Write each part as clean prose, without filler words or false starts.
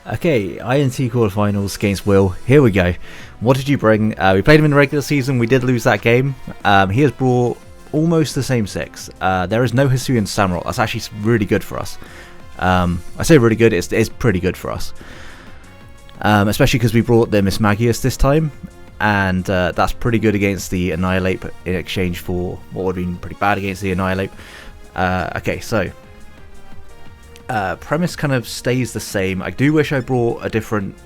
Okay, INT quarterfinals against Will. Here we go. What did you bring? We played him in the regular season. We did lose that game. He has brought almost the same six. There is no Hisuian Samurott. That's actually really good for us. I say really good. It's pretty good for us. Especially because we brought the Mismagius this time. And that's pretty good against the Annihilate in exchange for what would have been pretty bad against the Annihilate. Okay, so... premise kind of stays the same. I do wish I brought a different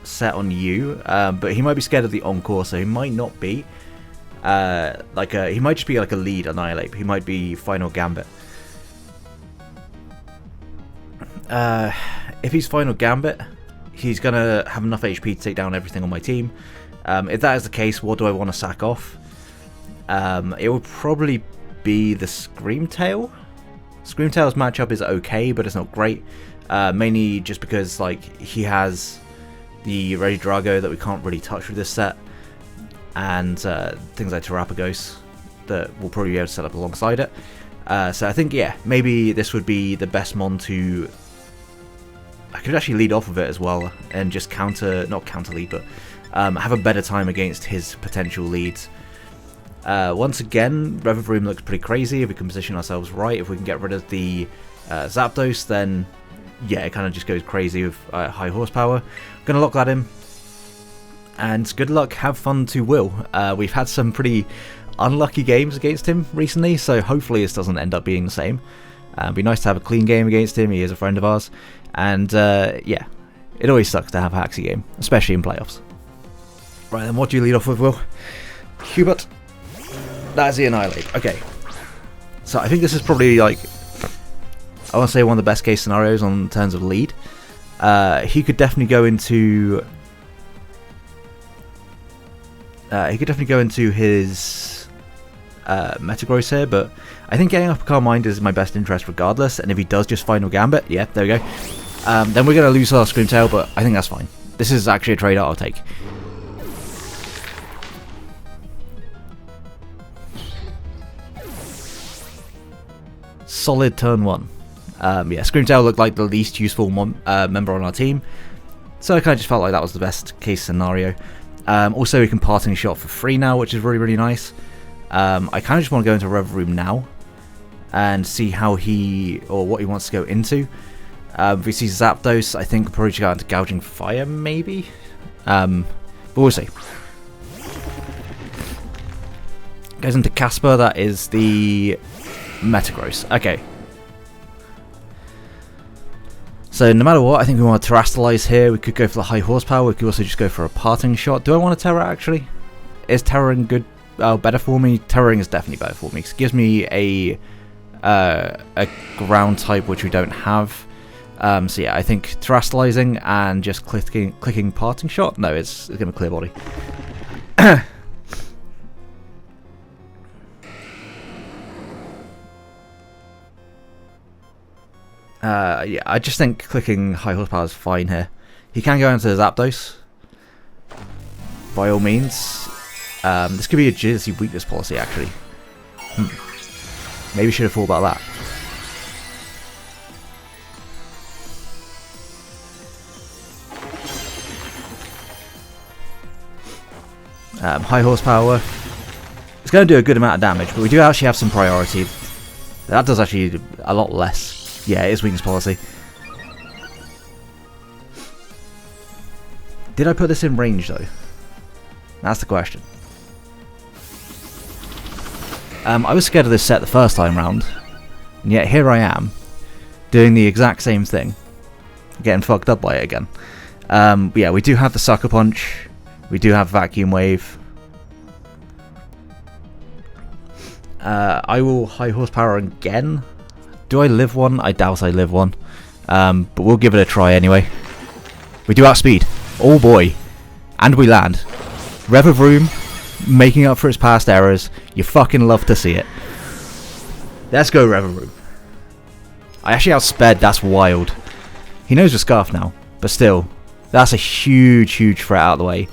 set on you, but he might be scared of the Encore, so he might not be. He might just be like a lead Annihilate. He might be Final Gambit. If he's Final Gambit, he's gonna have enough HP to take down everything on my team. If that is the case, what do I want to sack off? It would probably be the Screamtail. Screamtail's matchup is okay, but it's not great. Mainly just because he has the Regidrago that we can't really touch with this set, and things like Terrapagos that we'll probably be able to set up alongside it. So I think, yeah, maybe this would be the best mon to... I could actually lead off of it as well and just not counter lead, but have a better time against his potential leads. Once again, Revavroom looks pretty crazy if we can position ourselves right. If we can get rid of the Zapdos, then yeah, it kind of just goes crazy with high horsepower. Gonna lock that in, and good luck, have fun to Will. We've had some pretty unlucky games against him recently, so hopefully this doesn't end up being the same. It'd be nice to have a clean game against him. He is a friend of ours, and yeah, it always sucks to have a haxy game, especially in playoffs. Right then, what do you lead off with, Will? Hubert. That's the Annihilate. Okay. So I think this is probably I want to say one of the best case scenarios in terms of lead. He could definitely go into his Metagross here, but I think getting up a Carmine is in my best interest regardless, and if he does just Final Gambit, yeah, there we go. Then we're going to lose our Screamtail, but I think that's fine. This is actually a trade I'll take. Solid turn one. Yeah, Screamtail looked like the least useful member on our team, so I kind of just felt like that was the best case scenario. Also, we can Parting Shot for free now, which is really, really nice. I kind of just want to go into Revavroom now and see how what he wants to go into. If we see Zapdos, I think we'll probably just go into Gouging Fire, maybe. But we'll see. Goes into Casper, that is the Metagross. Okay. So no matter what, I think we want to Terrastallize here. We could go for the high horsepower. We could also just go for a Parting Shot. Do I want a Terra actually? Is Terraring good? Better for me? Terraring is definitely better for me because it gives me a ground type which we don't have. So yeah, I think Terrastalizing and just clicking Parting Shot. No, it's going to Clear Body. Yeah, I just think clicking high horsepower is fine here. He can go into Zapdos, by all means. This could be a Agility weakness policy, actually. Maybe should have thought about that. High horsepower. It's going to do a good amount of damage, but we do actually have some priority. That does actually a lot less. Yeah, it is weakness policy. Did I put this in range though? That's the question. I was scared of this set the first time round, and yet here I am, doing the exact same thing, getting fucked up by it again. But yeah, we do have the Sucker Punch, we do have Vacuum Wave. I will high horsepower again. Do I live one? I doubt I live one. But we'll give it a try anyway. We do outspeed. Oh boy. And we land. Revavroom making up for its past errors. You fucking love to see it. Let's go, Revavroom. I actually outsped. That's wild. He knows the Scarf now. But still. That's a huge, huge threat out of the way.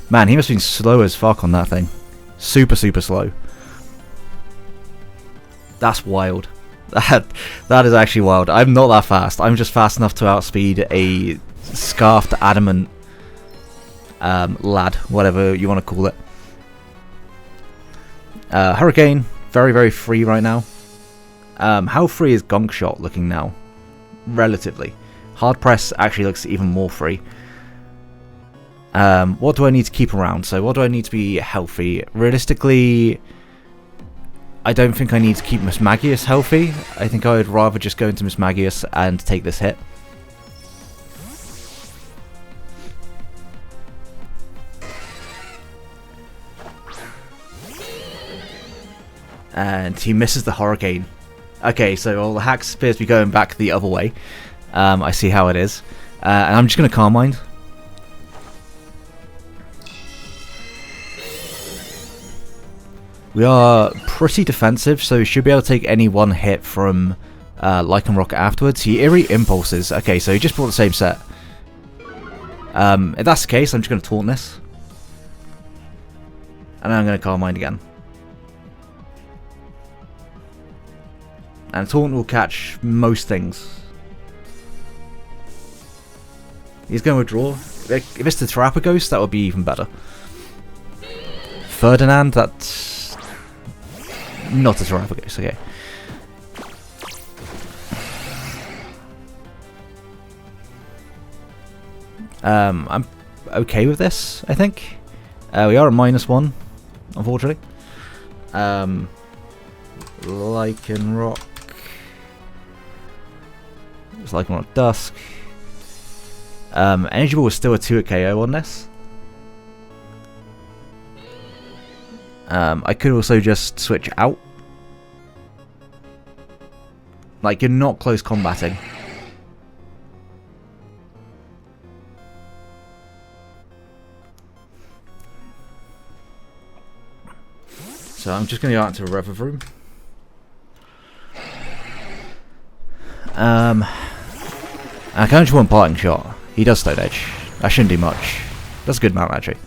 Man, he must have been slow as fuck on that thing. Super, super slow. That's wild. That is actually wild. I'm not that fast. I'm just fast enough to outspeed a scarfed adamant lad, whatever you want to call it. Hurricane, very, very free right now. How free is Gonk Shot looking now? Relatively. Hard Press actually looks even more free. What do I need to keep around? So what do I need to be healthy? Realistically, I don't think I need to keep Mismagius healthy. I think I would rather just go into Mismagius and take this hit. And he misses the Hurricane. Okay, so all the hacks appears to be going back the other way. I see how it is. And I'm just going to Calm Mind. We are pretty defensive, so we should be able to take any one hit from Lycanroc afterwards. He Eerie Impulses. Okay, so he just brought the same set. If that's the case, I'm just going to Taunt this. And then I'm going to Calm Mind again. And Taunt will catch most things. He's going to withdraw. If it's the Terrapagos, that would be even better. Ferdinand, that's not a Terrapagos, okay. I'm okay with this, I think. We are at -1, unfortunately. Lycanroc. It's Lycanroc Dusk. Energy Ball was still a 2 KO on this. I could also just switch out. Like, you're not close combating. So I'm just going to go out to Revavroom. I can only one Parting Shot. He does Stone Edge. I shouldn't do much. That's a good amount, actually.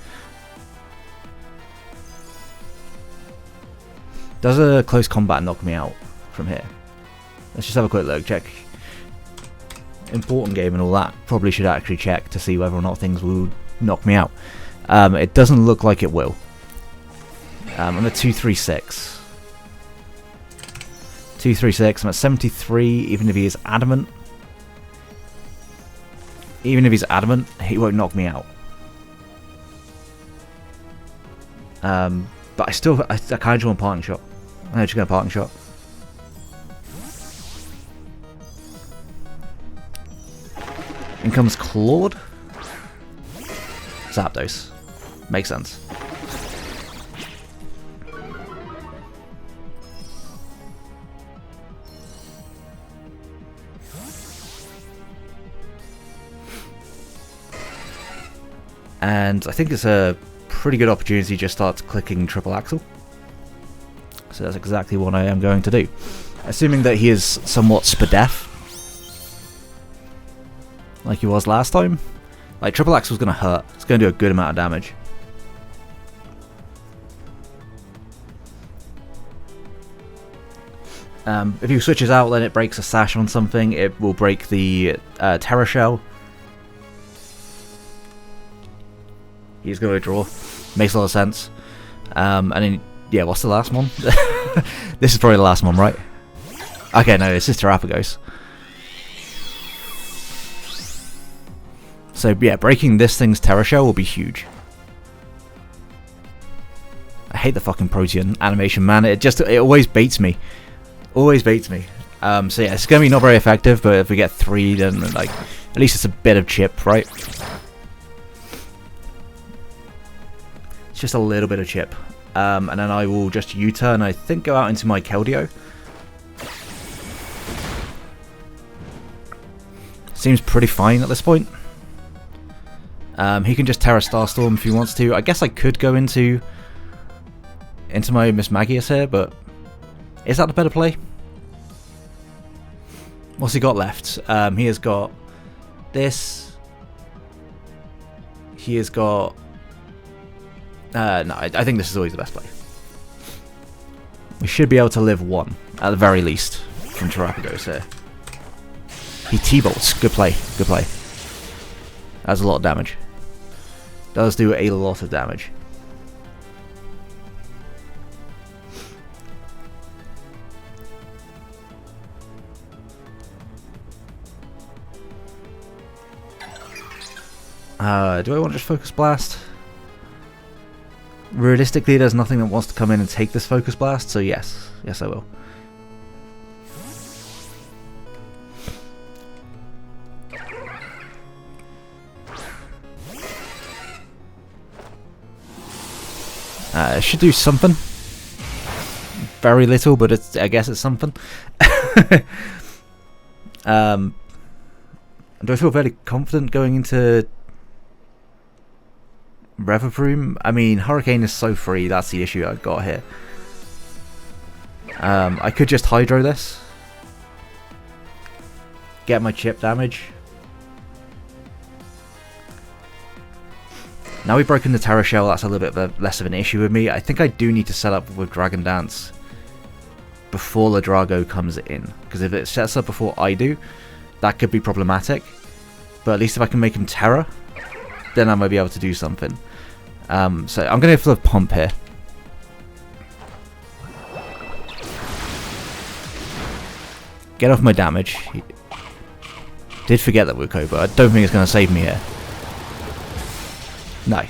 Does a close combat knock me out from here? Let's just have a quick look. Check. Important game and all that. Probably should actually check to see whether or not things will knock me out. It doesn't look like it will. I'm at 236. 236. I'm at 73. Even if he is adamant. Even if he's adamant, he won't knock me out. But I kind of want Parting Shot. I'm just going to Parting Shot. In comes Claude. Zapdos. Makes sense. And I think it's a pretty good opportunity to just start clicking Triple Axle. So that's exactly what I am going to do. Assuming that he is somewhat Spadef. Like he was last time. Like, Triple Axle's going to hurt. It's going to do a good amount of damage. If he switches out, then it breaks a Sash on something. It will break the Terra Shell. He's going to withdraw. Makes a lot of sense. And then, yeah, what's the last one? This is probably the last one, right? Okay, no, it's just Terrapagos. So, yeah, breaking this thing's Terra Shell will be huge. I hate the fucking Protean animation, man. It always baits me. Always baits me. So, yeah, it's going to be not very effective, but if we get 3, then, like, at least it's a bit of chip, right? It's just a little bit of chip. And then I will just U-turn, I think, go out into my Keldeo. Seems pretty fine at this point. He can just Terra Starstorm if he wants to. I guess I could go into my Mismagius here, but is that the better play? What's he got left? He has got this. He has got... no, I think this is always the best play. We should be able to live 1, at the very least, from Terrapagos here. He T-bolts. Good play. Good play. That's a lot of damage. Does do a lot of damage. Do I want to just Focus Blast? Realistically, there's nothing that wants to come in and take this Focus Blast, so yes. Yes, I will. It should do something. Very little, but I guess it's something. Do I feel very confident going into Revavroom? I mean, Hurricane is so free, that's the issue I've got here. I could just Hydro this. Get my chip damage. Now we've broken the Terra Shell, that's a little bit less of an issue with me. I think I do need to set up with Dragon Dance before the Drago comes in. Because if it sets up before I do, that could be problematic. But at least if I can make him Terra, then I might be able to do something. So I'm going to go for the Pump here. Get off my damage. Did forget that with Cobra. I don't think it's going to save me here. No.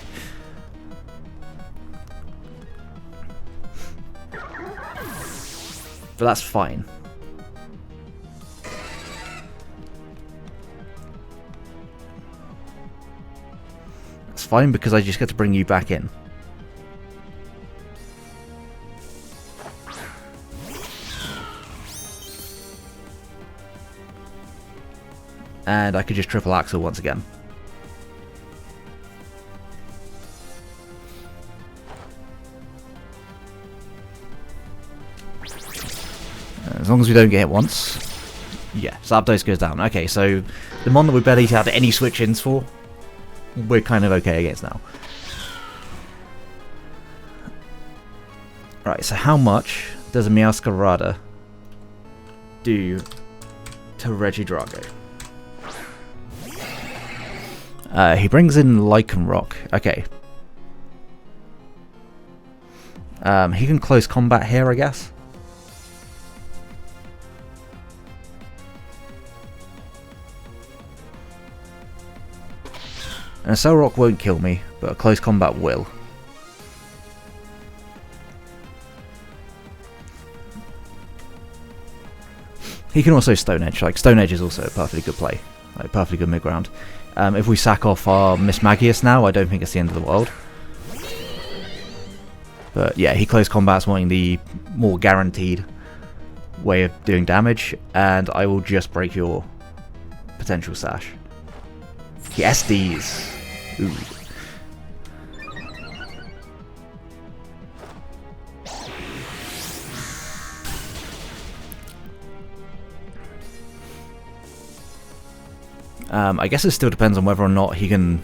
But that's fine. That's fine because I just get to bring you back in. And I could just triple Axel once again. As long as we don't get hit once. Yeah, Zapdos goes down. Okay, so the mon that we barely had any switch-ins for, we're kind of okay against now. Right, so how much does a Meowscarada do to Regidrago? He brings in Lycanroc. Okay. He can close combat here, I guess. And a Cell Rock won't kill me, but a close combat will. He can also Stone Edge. Like, Stone Edge is also a perfectly good play. Like, perfectly good mid-ground. If we sack off our Miss Magius now, I don't think it's the end of the world. But yeah, he close combats wanting the more guaranteed way of doing damage, and I will just break your potential Sash. Yes, these. Ooh. I guess it still depends on whether or not he can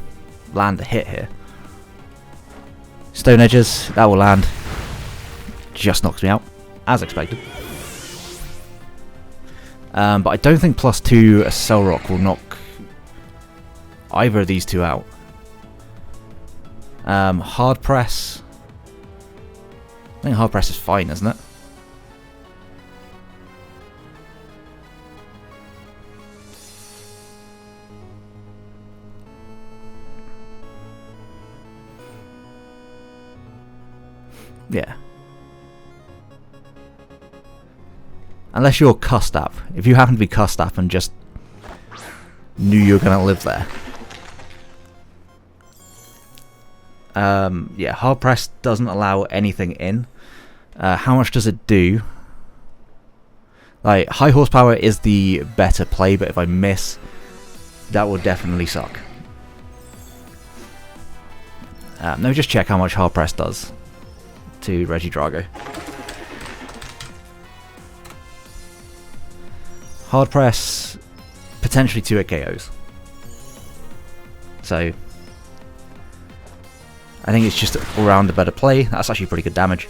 land a hit here. Stone Edges, that will land. Just knocks me out, as expected. But I don't think +2 a Cell Rock will knock either of these two out. Hard Press. I think Hard Press is fine, isn't it? Yeah. Unless you're cussed up. If you happen to be cussed up and just knew you were going to live there. Yeah, Hard Press doesn't allow anything in. How much does it do? Like, High Horsepower is the better play, but if I miss, that will definitely suck. Let me just check how much Hard Press does to Regidrago. Hard Press, potentially 2 KOs. So, I think it's just all round a better play. That's actually pretty good damage.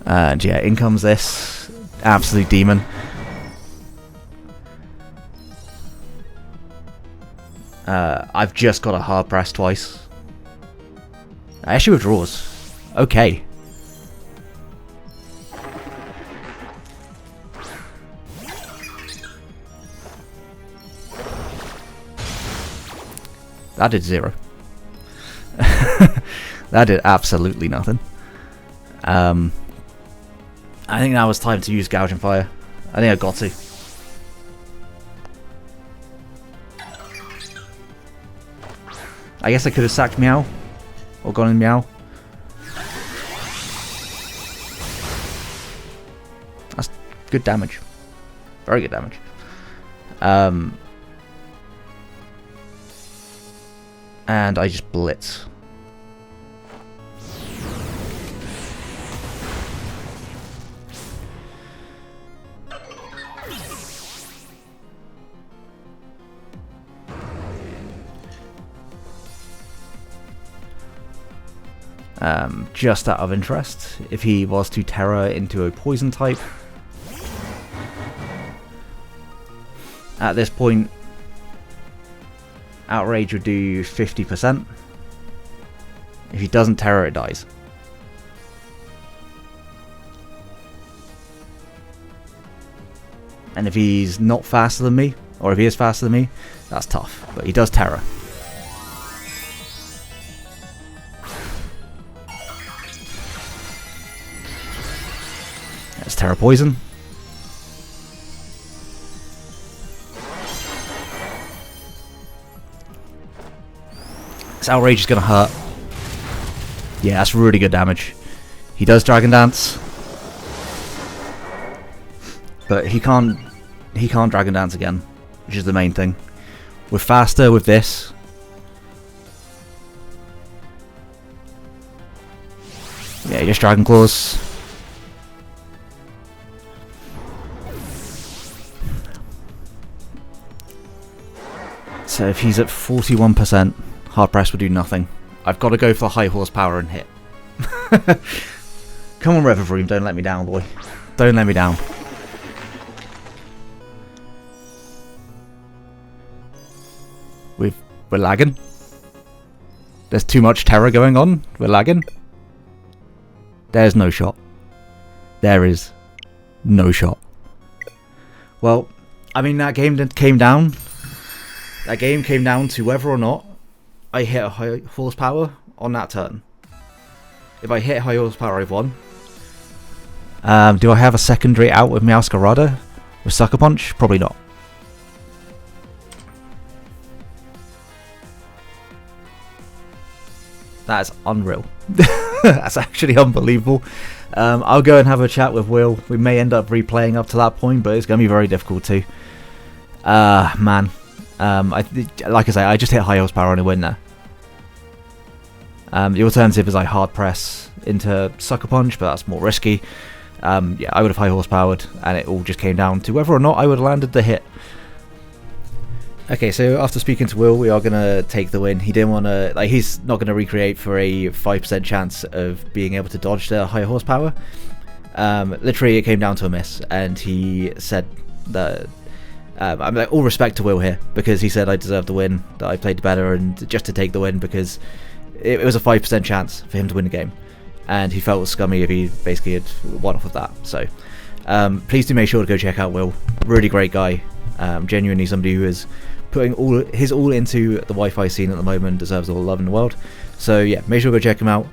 And yeah, in comes this absolute demon. I've just got a hard press twice. I actually withdraws. Okay. That did 0. That did absolutely nothing. I think now it's time to use Gouging Fire. I think I got to. I guess I could have sacked Meow. Or gone in Meow. That's good damage. Very good damage. And I just blitz. Just out of interest, if he was to Terra into a poison type, at this point, Outrage would do 50%. If he doesn't Terra, it dies. And if he's not faster than me, or if he is faster than me, that's tough. But he does Terra. That's Terra Poison. This Outrage is going to hurt. Yeah, that's really good damage. He does Dragon Dance. But he can't Dragon Dance again, which is the main thing. We're faster with this. Yeah, just Dragon Claws. So if he's at 41%, Hard Press will do nothing. I've got to go for high horsepower and hit. Come on, Revavroom, don't let me down, boy. Don't let me down. We're lagging. There's too much Terror going on. We're lagging. There's no shot. There is no shot. Well, I mean, that game came down. That game came down to whether or not I hit a high horsepower on that turn. If I hit high horsepower, I've won. Do I have a secondary out with Meowscarada with Sucker Punch? Probably not. That is unreal. That's actually unbelievable. I'll go and have a chat with Will. We may end up replaying up to that point, but it's going to be very difficult too. Man. Like I say, I just hit high horsepower and I win there. The alternative is I hard press into Sucker Punch, but that's more risky. Yeah, I would have high horsepowered, and it all just came down to whether or not I would have landed the hit. Okay, so after speaking to Will, we are going to take the win. He didn't want to, like, he's not going to recreate for a 5% chance of being able to dodge the high horsepower. Literally, it came down to a miss, and he said that, I'm like, all respect to Will here, because he said I deserved the win, that I played better, and just to take the win, because it was a 5% chance for him to win the game. And he felt scummy if he basically had won off of that. So, please do make sure to go check out Will. Really great guy. Genuinely somebody who is putting his all into the Wi-Fi scene at the moment, deserves all the love in the world. So yeah, make sure to go check him out.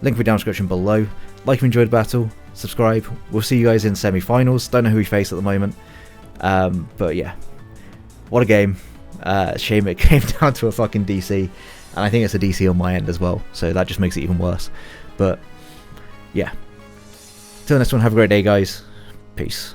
Link will be down in the description below. Like if you enjoyed the battle, subscribe. We'll see you guys in semi-finals. Don't know who we face at the moment. But yeah, what a game. Shame it came down to a fucking DC. And I think it's a DC on my end as well. So that just makes it even worse. But yeah. Till next one, have a great day, guys. Peace.